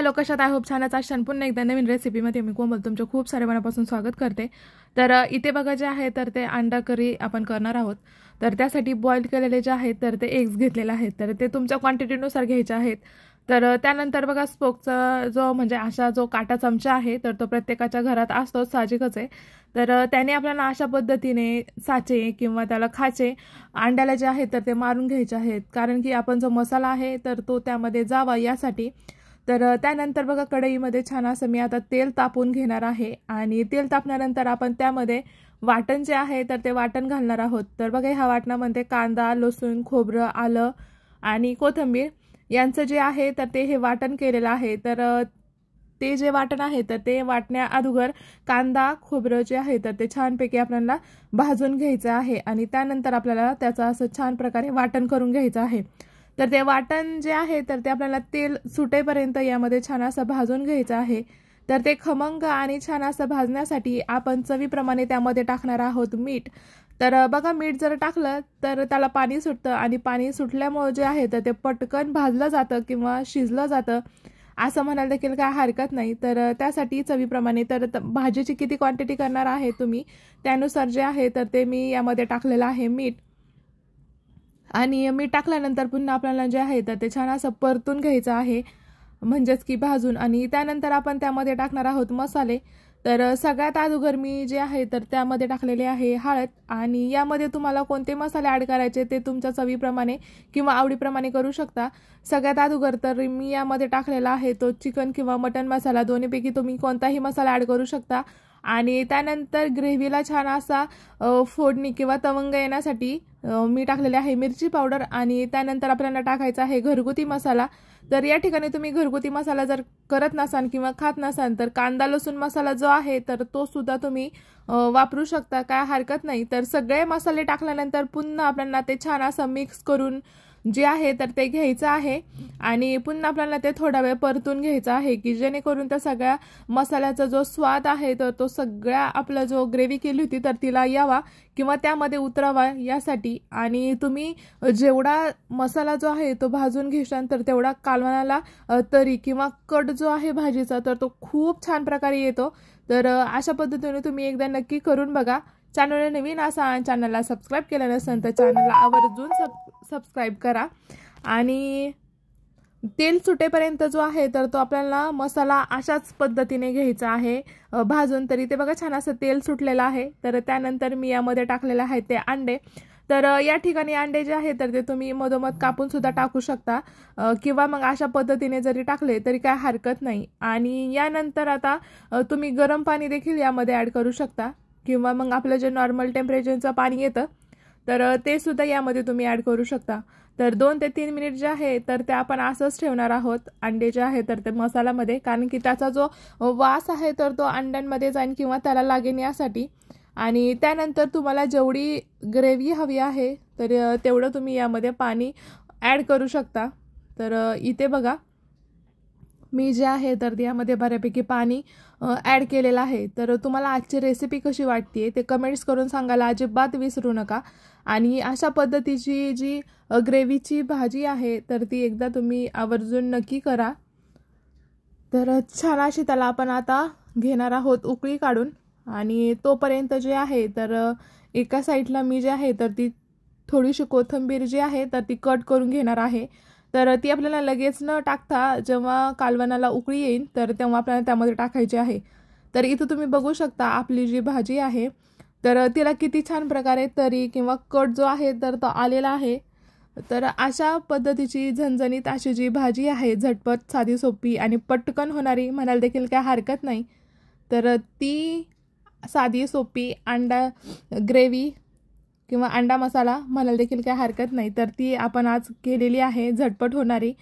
Hello, कशात I hope छानच आहात. पुन्हा एकदा नवीन रेसिपीमध्ये मी कोमल तुमचं खूप सारे मनापासून स्वागत करते. तर इथे बघा जे आहे तर ते अंडा करी आपण करणार आहोत. तर त्यासाठी बॉईल केलेले जे आहेत तर ते एग्स घेतलेले आहेत. तर ते तुमच्या क्वांटिटीनुसार घ्यायचे आहेत. तर त्यानंतर बघा स्पोकचा जो म्हणजे अशा जो काटा चमचा आहे तर तो प्रत्येकाच्या घरात असतोच, साहजिकच आहे. तर त्याने आपल्याला अशा पद्धतीने साचे किंवा त्याला खाचे अंड्याला जे आहे तर ते मारून घ्यायचे आहेत, कारण की आपण जो मसाला आहे तर तो त्यामध्ये जावा यासाठी. तर त्यानंतर बघा कढईमध्ये छान असं मी आता तेल तापवून घेणार आहे आणि तेल तापल्यानंतर आपण त्यामध्ये वाटण जे आहे तर ते वाटण घालणार आहोत. तर बघा ह्या वाटणामध्ये कांदा, लसूण, खोबरं, आलं आणि कोथिंबीर यांचं जे आहे तर ते हे वाटण केलेलं आहे. तर ते जे वाटण आहे तर ते वाटण्या अगोदर कांदा, खोबरं जे आहे तर ते छानपैकी आपल्याला भाजून घ्यायचं आहे आणि त्यानंतर आपल्याला त्याचं असं छान प्रकारे वाटण करून घ्यायचं आहे. तर ते वाटण जे आहे तर ते आपल्याला तेल सुटेपर्यंत यामध्ये छान असं भाजून घ्यायचं आहे. तर ते खमंग आणि छान असं भाजण्यासाठी आपण चवीप्रमाणे त्यामध्ये टाकणार आहोत मीठ. तर बघा मीठ जर टाकलं तर त्याला पाणी सुटतं आणि पाणी सुटल्यामुळे जे आहे तर ते पटकन भाजलं जातं किंवा शिजलं जातं असं म्हणायला देखील काय हरकत नाही. तर त्यासाठी चवीप्रमाणे तर भाजीची किती क्वांटिटी करणार आहे तुम्ही त्यानुसार जे आहे तर ते मी यामध्ये टाकलेलं आहे मीठ. आणि मीठ टाकल्यानंतर पुन्हा आपल्याला जे आहे तर ते छान असं परतून घ्यायचं आहे, म्हणजेच की भाजून. आणि त्यानंतर आपण त्यामध्ये टाकणार आहोत मसाले. तर सगळ्यात अगोदर मी जे आहे तर त्यामध्ये टाकलेले आहे हळद. आणि यामध्ये तुम्हाला कोणते मसाले ॲड करायचे ते तुमच्या चवीप्रमाणे किंवा आवडीप्रमाणे करू शकता. सगळ्यात अगोदर तर मी यामध्ये टाकलेला आहे तो चिकन किंवा मटन मसाला, दोन्हीपैकी तुम्ही कोणताही मसाला ॲड करू शकता. आणि त्यानंतर ग्रेव्हीला छान असा फोडणी किंवा तवंग येण्यासाठी मी टाकलेले आहे मिरची पावडर. आणि त्यानंतर आपल्याला टाकायचा आहे घरगुती मसाला. तर या ठिकाणी तुम्ही घरगुती मसाला जर करत नसाल किंवा खात नसाल तर कांदा लसूण मसाला जो आहे तर तो सुद्धा तुम्ही वापरू शकता, काय हरकत नाही. तर सगळे मसाले टाकल्यानंतर पुन्हा आपल्याला ते छान असं मिक्स करून जे आहे तर ते घ्यायचं आहे आणि पुन्हा आपल्याला ते थोडा वेळ परतून घ्यायचं आहे की जेणेकरून त्या सगळ्या मसाल्याचा जो स्वाद आहे तर तो सगळ्या आपला जो ग्रेव्ही केली होती तर तिला यावा किंवा त्यामध्ये उतरावा यासाठी. आणि तुम्ही जेवढा मसाला जो आहे तो भाजून घेशाल तर तेवढा कालवणाला तरी किंवा कट जो आहे भाजीचा तर तो खूप छान प्रकारे येतो. तर अशा पद्धतीने तुम्ही एकदा नक्की करून बघा. चॅनल नवीन असा चॅनलला सबस्क्राईब केलं नसेल तर चॅनलला आवर्जून सबस्क्राईब करा. आणि तेल सुटेपर्यंत जो आहे तर तो आपल्याला मसाला अशाच पद्धतीने घ्यायचा आहे भाजून. तरी ते बघा छान असं तेल सुटलेलं आहे. तर त्यानंतर मी यामध्ये टाकलेले आहेत ते अंडे. तर या ठिकाणी अंडे जे आहे तर ते तुम्ही मधोमध कापून सुद्धा टाकू शकता किंवा मग अशा पद्धतीने जरी टाकले तरी काय हरकत नाही. आणि यानंतर आता तुम्ही गरम पाणी देखील यामध्ये ॲड करू शकता किंवा मग आपलं जे नॉर्मल टेम्परेचरचं पाणी येतं तर ते सुद्धा यामध्ये तुम्ही ॲड करू शकता. तर 2 ते 3 मिनिट जे आहे तर ते आपण असंच ठेवणार आहोत अंडे जे आहे तर ते मसाल्यामध्ये, कारण की त्याचा जो वास आहे तर तो अंड्यांमध्ये जाईल किंवा त्याला लागेल यासाठी. आणि त्यानंतर तुम्हाला जेवढी ग्रेव्ही हवी आहे तर तेवढं तुम्ही यामध्ये पाणी ॲड करू शकता. तर इथे बघा मी जे आहे तर यामध्ये बऱ्यापैकी पाणी ॲड केलेलं आहे. तर तुम्हाला आजची रेसिपी कशी वाटते ते कमेंट्स करून सांगायला अजिबात विसरू नका. आणि अशा पद्धतीची जी ग्रेव्हीची भाजी आहे तर ती एकदा तुम्ही आवर्जून नक्की करा. तर छान अशी त्याला आपण आता घेणार आहोत उकळी काढून. आणि तोपर्यंत जे आहे तर एका साईडला मी जे आहे तर ती थोडीशी कोथिंबीर जी आहे तर ती कट करून घेणार आहे. तर ती आपल्याला लगेच न टाकता जेव्हा कालवणाला उकळी येईल तर तेव्हा आपल्याला त्यामध्ये टाकायची आहे. तर इथं तुम्ही बघू शकता आपली जी भाजी आहे तर तिला किती छान प्रकारे तरी किंवा कट जो आहे तर तो आलेला आहे. तर अशा पद्धतीची झणझणीत अशी जी भाजी आहे झटपट, साधी, सोपी आणि पटकन होणारी म्हणायला देखील काय हरकत नाही. तर ती साधी सोपी अंडा ग्रेव्ही किंवा अंडा मसाला म्हणायला देखील काय हरकत नाही. तर ती आपण आज केलेली आहे झटपट होणारी.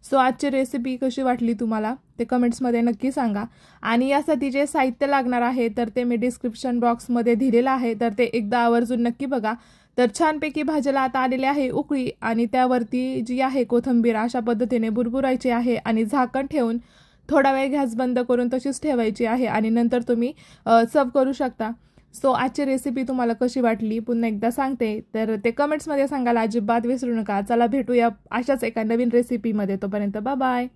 सो आजची रेसिपी कशी वाटली तुम्हाला ते कमेंट्समध्ये नक्की सांगा. आणि यासाठी जे साहित्य लागणार आहे तर ते मी डिस्क्रिप्शन बॉक्समध्ये दिलेलं आहे, तर ते एकदा आवर्जून नक्की बघा. तर छानपैकी भाजीला आता आलेली आहे उकळी आणि त्यावरती जी आहे कोथिंबीर अशा पद्धतीने बुरबुरायची आहे आणि झाकण ठेवून थोडा वेळ गॅस बंद करून तशीच ठेवायची आहे आणि नंतर तुम्ही सर्व करू शकता. सो आजची रेसिपी तुम्हाला कशी वाटली पुन्हा एकदा सांगते, तर ते कमेंट्समध्ये सांगायला अजिबात विसरू नका. चला भेटूया अशाच एका नवीन रेसिपीमध्ये. तोपर्यंत बाय बाय.